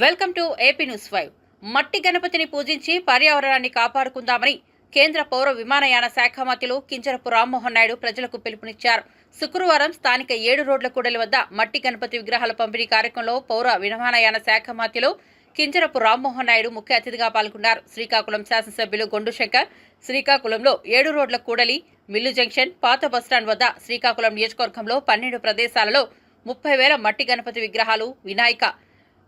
Welcome to AP news 5. మట్టి గణపతిని పూజించి పర్యావరణాన్ని కాపాడుకుందామని కేంద్ర పౌర విమానయాన శాఖ మంత్రులు కింజరపు రామ్మోహన్ నాయుడు ప్రజలకు పిలుపునిచ్చారు. శుక్రవారం స్థానిక 7 రోడ్ల కూడలి వద్ద మట్టి గణపతి విగ్రహాల పంపిణీ కార్యక్రమంలో పౌర విమానయాన శాఖ మంత్రులు కింజరపు రామ్మోహన్ నాయుడు ముఖ్య అతిథిగా పాల్గొన్నారు. శ్రీకాకుళం శాసనసభ్యులు గొండు శంకర్ శ్రీకాకుళంలో 7 రోడ్ల కూడలి, మిల్లు జంక్షన్, పాత బస్టాండ్ వద్ద శ్రీకాకుళం నియోజకవర్గంలో 12 ప్రదేశాలలో 30,000 మట్టి గణపతి విగ్రహాలు, వినాయక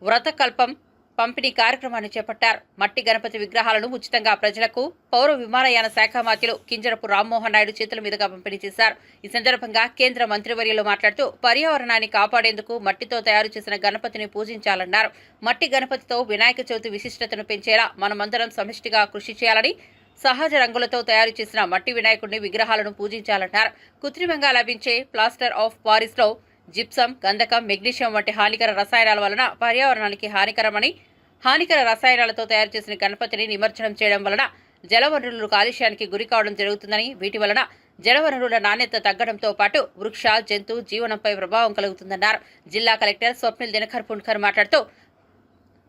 వ్రతకల్పం పంపిణీ కార్యక్రమాన్ని చేపట్టారు. మట్టి గణపతి విగ్రహాలను ఉచితంగా ప్రజలకు పౌర విమానయాన శాఖ మంత్రులు కింజరపు రామ్మోహన్ నాయుడు చేతుల మీదుగా పంపిణీ చేశారు. ఈ సందర్భంగా కేంద్ర మంత్రివర్యులు మాట్లాడుతూ పర్యావరణాన్ని కాపాడేందుకు మట్టితో తయారు చేసిన గణపతిని పూజించాలన్నారు. మట్టి గణపతితో వినాయక చవితి విశిష్టతను పెంచేలా మనమందరం సమిష్టిగా కృషి చేయాలని, సహజ రంగులతో తయారు చేసిన మట్టి వినాయకుడిని విగ్రహాలను పూజించాలన్నారు. కృత్రిమంగా లభించే ప్లాస్టర్ ఆఫ్ పారిస్లో జిప్సం, గంధకం, మెగ్నీషియం వంటి హానికర రసాయనాల వలన పర్యావరణానికి హానికరమని, హానికర రసాయనాలతో తయారు చేసిన గణపతిని నిమజ్జనం చేయడం వలన జలవనరులు కాలుష్యానికి గురి కావడం జరుగుతుందని, వీటి వలన జలవనరుల నాణ్యత తగ్గడంతో పాటు వృక్ష, జంతు జీవనంపై ప్రభావం కలుగుతుందన్నారు. జిల్లా కలెక్టర్ స్వప్నిల్ దినకర్ పుణ్కర్ మాట్లాడుతూ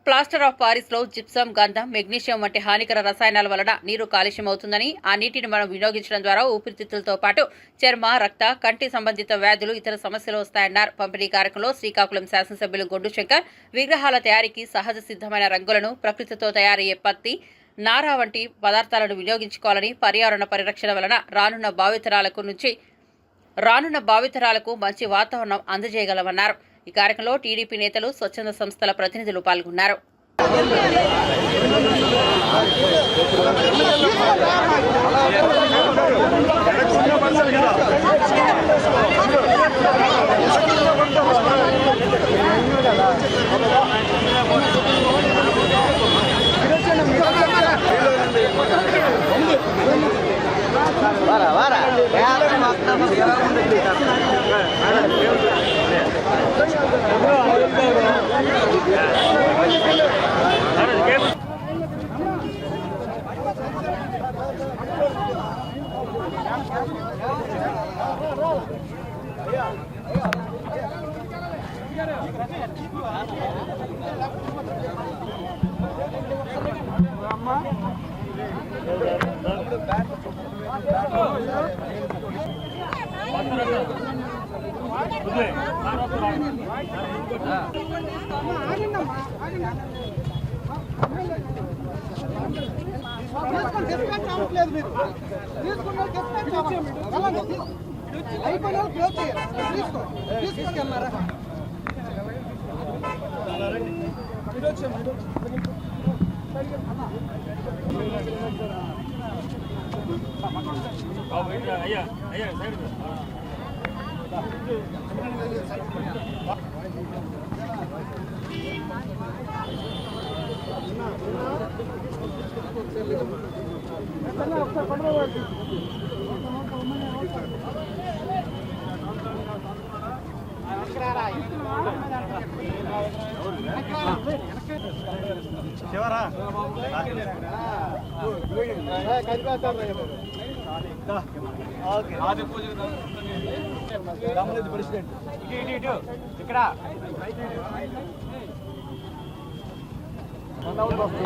ప్లాస్టర్ ఆఫ్ పారిస్లో జిప్సం, గంధం, మెగ్నీషియం వంటి హానికర రసాయనాల వలన నీరు కాలుష్యం అవుతుందని, ఆ నీటిని మనం వినియోగించడం ద్వారా ఊపిరితిత్తులతో పాటు చర్మ, రక్త, కంటి సంబంధిత వ్యాధులు, ఇతర సమస్యలు వస్తాయన్నారు. పంపిణీ కార్యక్రమంలో శ్రీకాకుళం శాసనసభ్యులు గొండు శంకర్ విగ్రహాల తయారీకి సహజ సిద్ధమైన రంగులను, ప్రకృతితో తయారయ్యే పత్తి, నారా వంటి పదార్థాలను వినియోగించుకోవాలని, పర్యావరణ పరిరక్షణ వలన రానున్న భావితరాలకు మంచి వాతావరణం అందజేయగలమన్నారు. ఈ కార్యక్రమంలో టీడీపీ నేతలు, స్వచ్ఛంద సంస్థల ప్రతినిధులు పాల్గొన్నారు.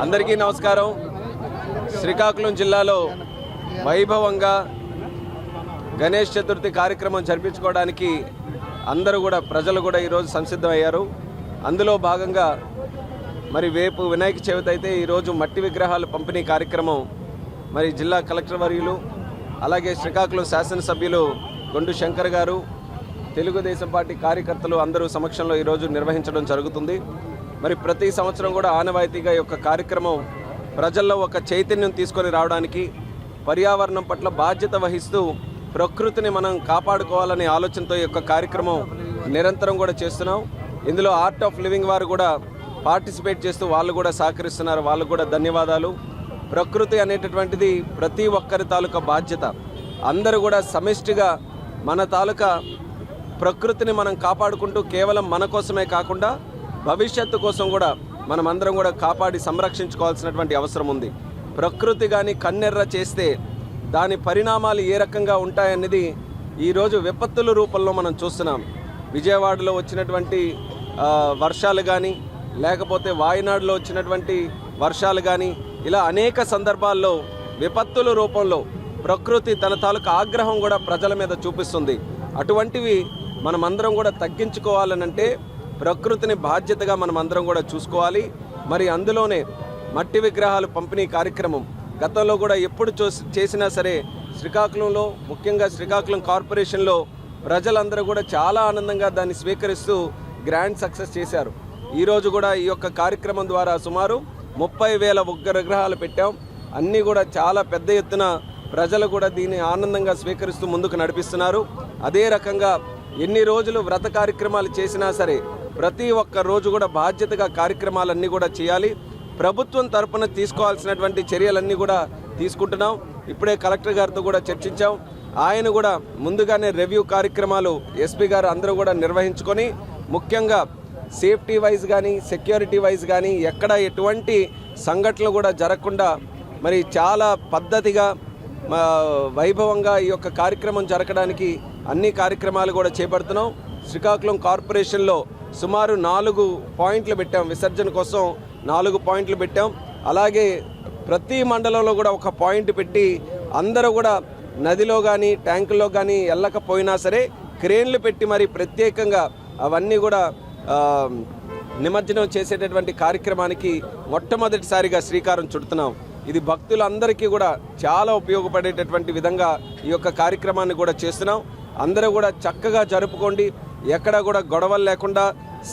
అందరికీ నమస్కారం. శ్రీకాకుళం జిల్లాలో వైభవంగా గణేష్ చతుర్థి కార్యక్రమం జరిపించుకోవడానికి అందరూ కూడా ప్రజలు కూడా ఈరోజు సంసిద్ధమయ్యారు. అందులో భాగంగా మరి రేపు వినాయక చవితి అయితే ఈరోజు మట్టి విగ్రహాల పంపిణీ కార్యక్రమం మరి జిల్లా కలెక్టర్ వర్యులు, అలాగే శ్రీకాకుళం శాసనసభ్యులు గొండు శంకర్ గారు, తెలుగుదేశం పార్టీ కార్యకర్తలు అందరూ సమక్షంలో ఈరోజు నిర్వహించడం జరుగుతుంది. మరి ప్రతి సంవత్సరం కూడా ఆనవాయితీగా ఈ యొక్క కార్యక్రమం ప్రజల్లో ఒక చైతన్యం తీసుకొని రావడానికి, పర్యావరణం పట్ల బాధ్యత వహిస్తూ ప్రకృతిని మనం కాపాడుకోవాలనే ఆలోచనతో ఈ యొక్క కార్యక్రమం నిరంతరం కూడా చేస్తున్నాం. ఇందులో ఆర్ట్ ఆఫ్ లివింగ్ వారు కూడా పార్టిసిపేట్ చేస్తూ వాళ్ళు కూడా సహకరిస్తున్నారు. వాళ్ళకు కూడా ధన్యవాదాలు. ప్రకృతి అనేటటువంటిది ప్రతి ఒక్కరి తాలూకా బాధ్యత. అందరూ కూడా సమిష్టిగా మన తాలూకా ప్రకృతిని మనం కాపాడుకుంటూ కేవలం మన కోసమే కాకుండా భవిష్యత్తు కోసం కూడా మనమందరం కూడా కాపాడి సంరక్షించుకోవాల్సినటువంటి అవసరం ఉంది. ప్రకృతి కానీ కన్నెర్ర చేస్తే దాని పరిణామాలు ఏ రకంగా ఉంటాయనేది ఈరోజు విపత్తుల రూపంలో మనం చూస్తున్నాం. విజయవాడలో వచ్చినటువంటి వర్షాలు కానీ, లేకపోతే వాయనాడులో వచ్చినటువంటి వర్షాలు కానీ ఇలా అనేక సందర్భాల్లో విపత్తుల రూపంలో ప్రకృతి తన తాలూకు ఆగ్రహం కూడా ప్రజల మీద చూపిస్తుంది. అటువంటివి మనమందరం కూడా తగ్గించుకోవాలనంటే ప్రకృతిని బాధ్యతగా మనమందరం కూడా చూసుకోవాలి. మరి అందులోనే మట్టి విగ్రహాలు పంపిణీ కార్యక్రమం గతంలో కూడా ఎప్పుడు చేసినా సరే శ్రీకాకుళంలో, ముఖ్యంగా శ్రీకాకుళం కార్పొరేషన్లో ప్రజలందరూ కూడా చాలా ఆనందంగా దాన్ని స్వీకరిస్తూ గ్రాండ్ సక్సెస్ చేశారు. ఈరోజు కూడా ఈ యొక్క కార్యక్రమం ద్వారా సుమారు 30,000 విగ్రహాలు పెట్టాం. అన్నీ కూడా చాలా పెద్ద ఎత్తున ప్రజలు కూడా దీన్ని ఆనందంగా స్వీకరిస్తూ ముందుకు నడిపిస్తున్నారు. అదే రకంగా ఎన్ని రోజులు వ్రత కార్యక్రమాలు చేసినా సరే ప్రతి ఒక్క రోజు కూడా బాధ్యతగా కార్యక్రమాలన్నీ కూడా చేయాలి. ప్రభుత్వం తరపున తీసుకోవాల్సినటువంటి చర్యలన్నీ కూడా తీసుకుంటున్నాం. ఇప్పుడే కలెక్టర్ గారితో కూడా చర్చించాం. ఆయన కూడా ముందుగానే రివ్యూ కార్యక్రమాలు ఎస్పీ గారు అందరూ కూడా నిర్వహించుకొని ముఖ్యంగా సేఫ్టీ వైజ్ కానీ సెక్యూరిటీ వైజ్ కానీ ఎక్కడ ఎటువంటి సంఘటనలు కూడా జరగకుండా మరి చాలా పద్ధతిగా వైభవంగా ఈ యొక్క కార్యక్రమం జరగడానికి అన్ని కార్యక్రమాలు కూడా చేపడుతున్నాం. శ్రీకాకుళం కార్పొరేషన్లో సుమారు 4 పాయింట్లు పెట్టాం. విసర్జన కోసం 4 పాయింట్లు పెట్టాం. అలాగే ప్రతి మండలంలో కూడా ఒక పాయింట్ పెట్టి అందరూ కూడా నదిలో కానీ ట్యాంకుల్లో కానీ వెళ్ళకపోయినా సరే క్రేన్లు పెట్టి మరి ప్రత్యేకంగా అవన్నీ కూడా నిమజ్జనం చేసేటటువంటి కార్యక్రమానికి మొట్టమొదటిసారిగా శ్రీకారం చుడుతున్నాం. ఇది భక్తులందరికీ కూడా చాలా ఉపయోగపడేటటువంటి విధంగా ఈ యొక్క కార్యక్రమాన్ని కూడా చేస్తున్నాం. అందరూ కూడా చక్కగా జరుపుకోండి. ఎక్కడ కూడా గొడవలు లేకుండా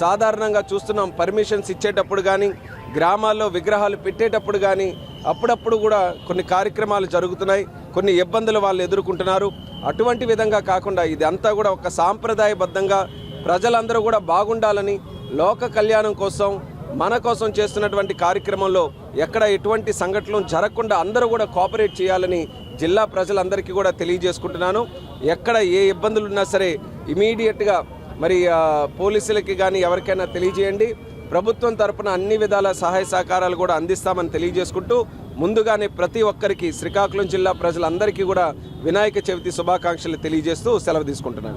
సాధారణంగా చూస్తున్నాం. పర్మిషన్స్ ఇచ్చేటప్పుడు కానీ గ్రామాల్లో విగ్రహాలు పెట్టేటప్పుడు కానీ అప్పుడప్పుడు కూడా కొన్ని కార్యక్రమాలు జరుగుతున్నాయి, కొన్ని ఇబ్బందులు వాళ్ళు ఎదుర్కొంటున్నారు. అటువంటి విధంగా కాకుండా ఇది అంతా కూడా ఒక సాంప్రదాయబద్ధంగా ప్రజలందరూ కూడా బాగుండాలని, లోక కళ్యాణం కోసం, మన కోసం చేస్తున్నటువంటి కార్యక్రమంలో ఎక్కడ ఎటువంటి సంఘటనలు జరగకుండా అందరూ కూడా కోఆపరేట్ చేయాలని జిల్లా ప్రజలందరికీ కూడా తెలియజేసుకుంటున్నాను. ఎక్కడ ఏ ఇబ్బందులు ఉన్నా సరే ఇమీడియట్గా మరి పోలీసులకి కానీ ఎవరికైనా తెలియజేయండి. ప్రభుత్వం తరపున అన్ని విధాల సహాయ సహకారాలు కూడా అందిస్తామని తెలియజేసుకుంటూ ముందుగానే ప్రతి ఒక్కరికి శ్రీకాకుళం జిల్లా ప్రజలందరికీ కూడా వినాయక చవితి శుభాకాంక్షలు తెలియజేస్తూ సెలవు తీసుకుంటున్నాను.